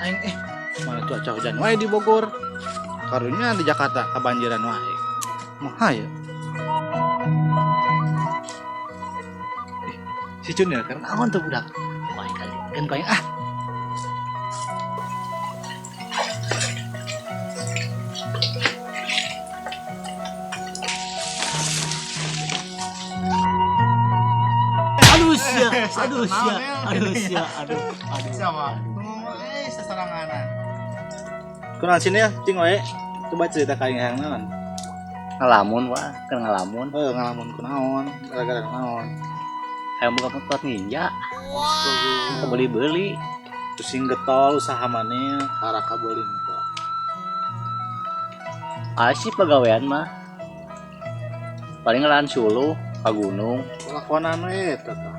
aing mana cuaca hujan wae di Bogor. Karunya di Jakarta kebanjiran wae. Mah ya. Si Junior kan naon tuh budak. Wae kan kayak aduh sama. Sesaranganan. Kenal sini ya, cing wae. Coba cerita ka aing hayang naon. ngalamun wah kan ngalamun Ngalamun kunaon, gara-gara naon. hayang buka motor ninja beli Terus sing getol usaha maneh karena kabeulin teh. asih pegawaian mah paling ngelan suluh ka gunung Lakonan we eta tah.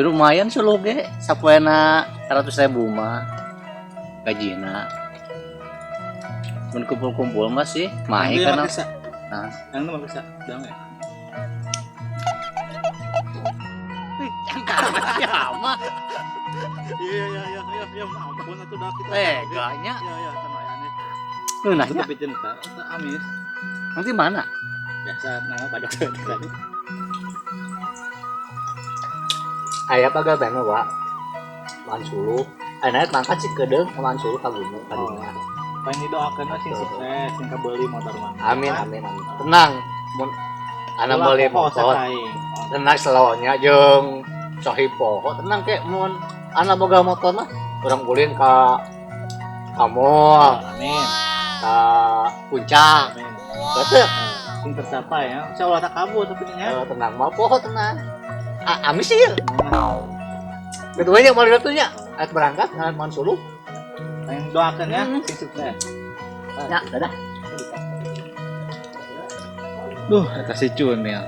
lumayan suluh ge sapoena 100.000 mah gajina mun kumpul-kumpul mah sih main kana Nah, yang mah bisa dang ya. mah Iya, ampun atuh dah kita. ganya Iya, sanayane. nanya Tapi cinta, amis. nanti mana Biasa nama pajak tadi. aya pagawean mah wa mansulu naik mangkat sih kedeung ka mansulu ka gunung tadinya Paling didoakeun sing sukses, sing kabeuli motor mana. amin tenang mun ana meuli motor tenang selonya jeung sohipo tenang kek mun ana boga motor mah urang ulin ka mall Amin. ka puncak Amin. betul Sing tercapai ya. Insyaallah tak kabur tapi nya. tenang mah poho tenang amis sih kedua yang mau ditunya ayat berangkat ngaran mansulu Yang doakeun ya, sing sukses. ya dadah Duh, eta si Cun ya.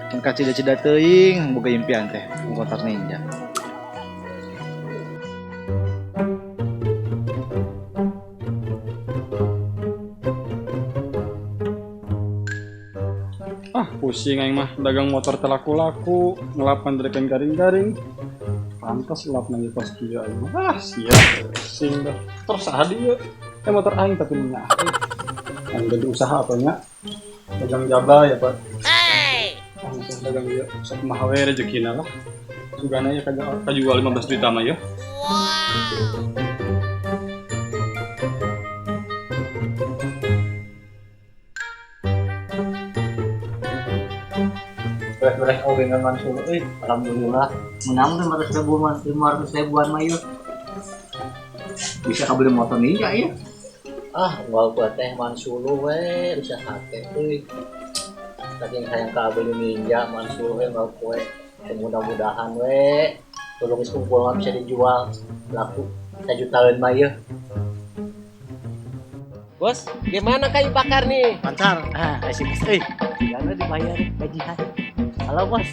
Engka cida-cida teuing boga impian teh, motor ninja. Pusing aing mah dagang motor telaku-laku ngelapan derekan garing-garing pantas lap nang pas kieu aing mah sia pusing dah terus saha dieu motor aing tapi nya aing jadi usaha apa nya dagang jaba ya Pak langsung dagang ieu sakumaha we rezekina lah sugana ya kajual 15 juta mah ya beres dengan mansulu alhamdulillah menang 500.000 mah yuk bisa kabeli motor ninja ya gua buat teh mansulu we usaha teh euy saking hayang kabeli ninja mansulu we mau kue mudah-mudahan we tolong kumpul bisa dijual laku 1 jutaan mah ya Bos, gimana kayu bakar nih? Lancar. asik jangan dibayar gajian halo bos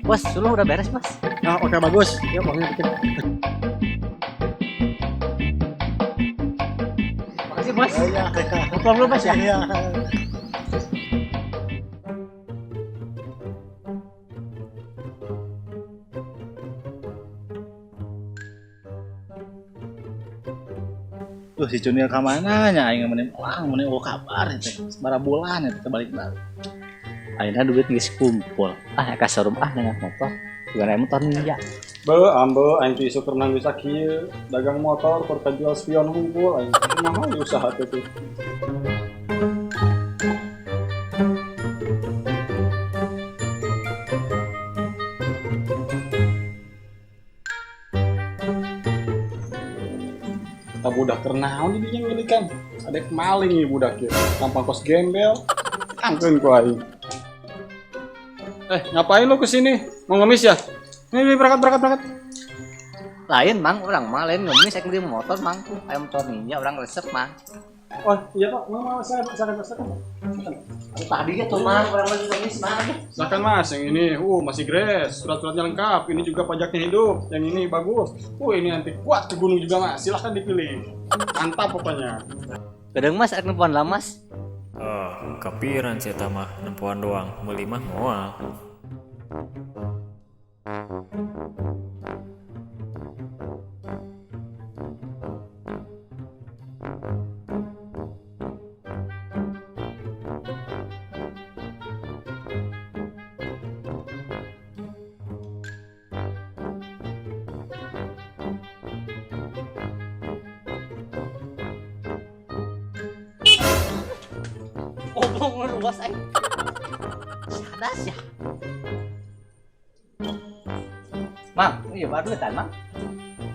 bos dulu udah beres bos Nah, oke bagus. yuk bangun bikin makasih bos pulang dulu bos ya Tuh si Junior ka mana nya aing meureun kabar teh. Sabaraha bulan eta balik-balik. akhirnya duit geus kumpul ka showroom dengan motor gimana motor ninja ambe aing teh isu keur nang bisa kieu dagang motor keur kajual spion hungkul aing kumaha ieu usaha teh tuh budak kernaon di dinya ngilikan adek maling nih budak ya tampang kos gembel angkeun ku aing ngapain lu kesini mau ngemis ya ini berangkat lain mang orang mah lain ngemis saya beli motor mang ayam motor ninja orang resep mang oh iya pak mau saya tadi ya tuh mang orang lagi ngemis mang silakan mas yang ini masih gres surat-suratnya lengkap ini juga pajaknya hidup yang ini bagus ini nanti kuat ke gunung juga mas silahkan dipilih mantap pokoknya kadang mas ada nempuan lah mas kapiran sih mah nempuan doang beli mah moal ngomong luas aing. Sadas ya. Mang, iya baru kan, Mang?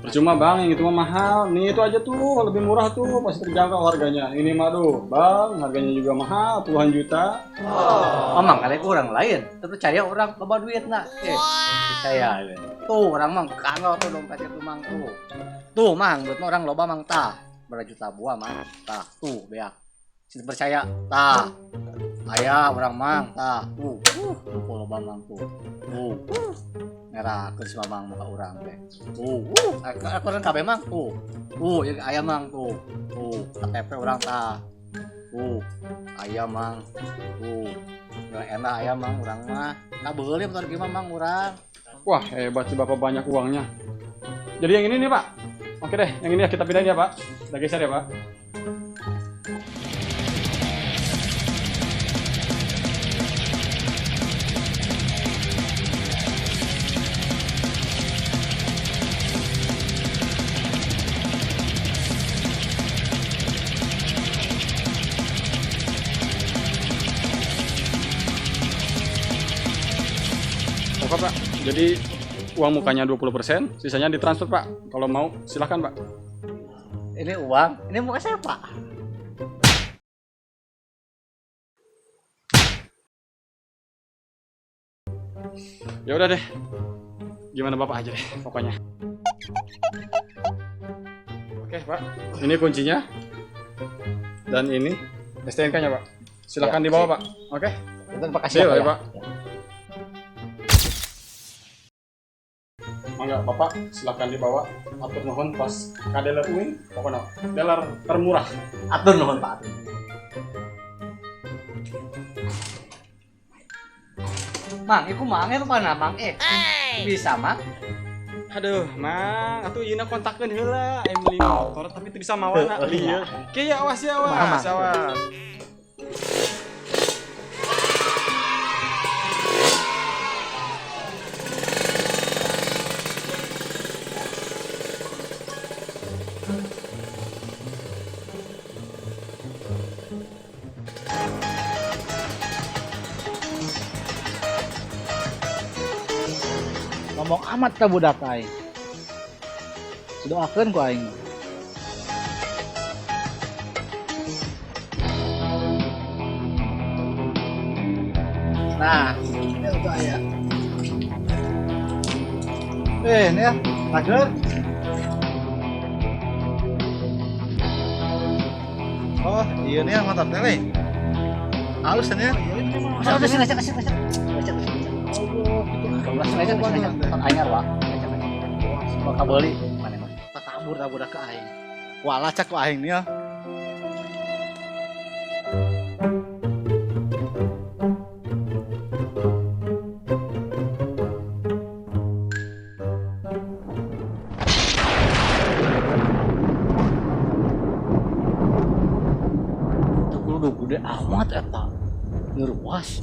Percuma bang, yang itu mah mahal. Nih itu aja tuh lebih murah tuh, masih terjangkau harganya. Ini mah tuh bang, harganya juga mahal, puluhan juta. Oh, Mang, kalian orang lain. Terpercaya orang loba duit nak. Percaya. Tuh orang Mang, kanggo tuh dompet itu Mang tuh. Tuh Mang, duit orang loba Mang tah. Berjuta buah Mang. Tah, tuh beak. Situ percaya, tah. Aya orang Mang, tah. Tuh loba Mang tuh. Tuh. Merah ke si Mamang muka orang teh. Aku orang kabeh Mang tuh. Ieu aya Mang tuh. KTP orang tah. Aya Mang. Enak aya Mang urang mah. Kabeuli motor gimana Mang urang. Wah hebat si bapak banyak uangnya. Jadi yang ini nih pak. Oke deh, yang ini ya kita pindahin ya pak. Udah geser ya pak. Oke pak, jadi uang mukanya 20%, sisanya ditransfer pak. Kalau mau silahkan pak. Ini uang, ini muka siapa? Ya udah deh, gimana bapak aja deh pokoknya. Oke pak, ini kuncinya dan ini STNK-nya pak. Silahkan Ya, dibawa pak. Oke. Itu makasih Iya, ya, Pak. Mangga bapak silahkan dibawa. Atur nuhun pas kadeler uing, pokoknya deler termurah. Atur nuhun Pak. Mang, iku mangnya tuh mana Mang? Bisa Mang? Aduh, mang, atuh ieu kontakkeun heula, aya beli motor tapi teu bisa mawana ieu. Kieu awas ya, awas, awas. Ngomong amat ka budak aing. Doakeun ku aing. Nah, ini udah aya. Ini ya, Mager. Oh, iya nih yang mantap tele. Halus nih ya. Kasih. Langsung aja anyar Wak. Mau kabeli mana Mang? Tabur ke aing. Wah, lacak ku aing nih ya. Udah gede amat eta. Ngeruas.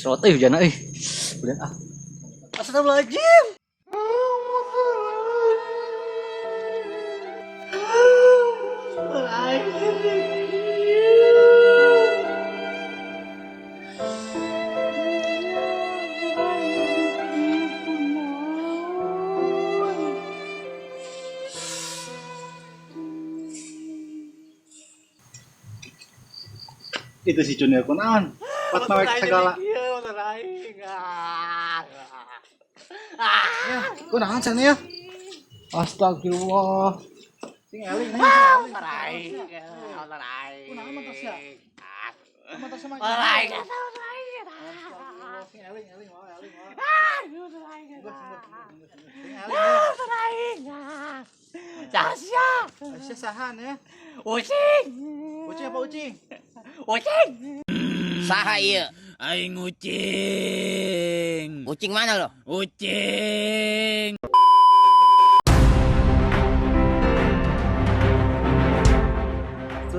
Serot hujan Udah ah. Astagfirullahaladzim. Itu si Junior kunaon? Pat mewek segala. Ya, kunaon cenah ya? Astagfirullah. Sing eling nih. Kunaon motor sia? Motor sama. Sing eling wae. Sia sahan ya? Ucing. Ucing apa ucing? Ucing. Saha ieu? Aing ucing. Ucing mana lo? Ucing.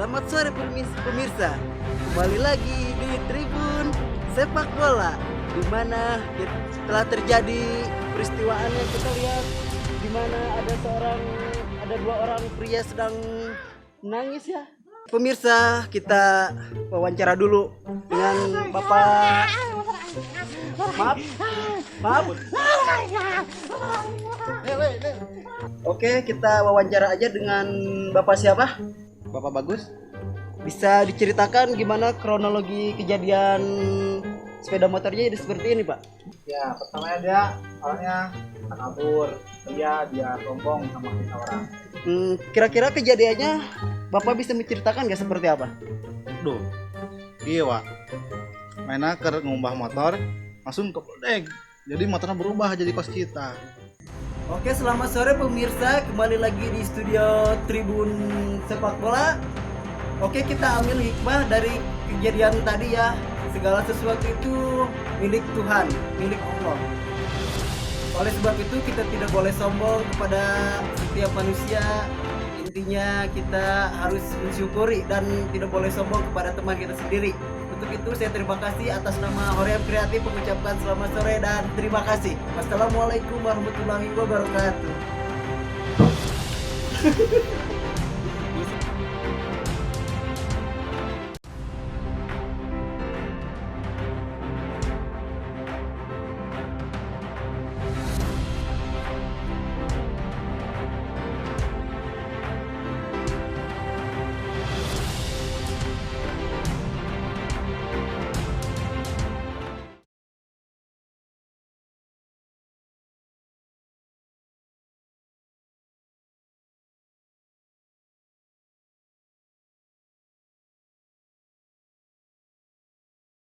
Selamat sore pemirsa. Kembali lagi di Tribun Sepak Bola, di mana telah terjadi peristiwa aneh. Kita lihat di mana ada dua orang pria sedang menangis ya. Pemirsa, kita wawancara dulu dengan Bapak. Maaf. Oke, kita wawancara aja dengan Bapak siapa? Bapak Bagus. Bisa diceritakan gimana kronologi kejadian sepeda motornya jadi seperti ini, Pak? Ya, pertamanya dia orangnya kabur. Dia rombong sama kita orang. Kira-kira kejadiannya Bapak bisa menceritakan nggak seperti apa? Duh, iya Wak. Mainnya ke ngumbah motor, langsung ke bodeg. Jadi motornya berubah jadi kos kita. Oke, selamat sore pemirsa, kembali lagi di studio Tribun Sepak Bola. Oke, kita ambil hikmah dari kejadian tadi ya. Segala sesuatu itu milik Tuhan, milik Allah. Oleh sebab itu kita tidak boleh sombong kepada setiap manusia. Intinya kita harus mensyukuri dan tidak boleh sombong kepada teman kita sendiri. Untuk itu saya terima kasih atas nama Hoream Kreatif mengucapkan selamat sore dan terima kasih. Wassalamualaikum warahmatullahi wabarakatuh.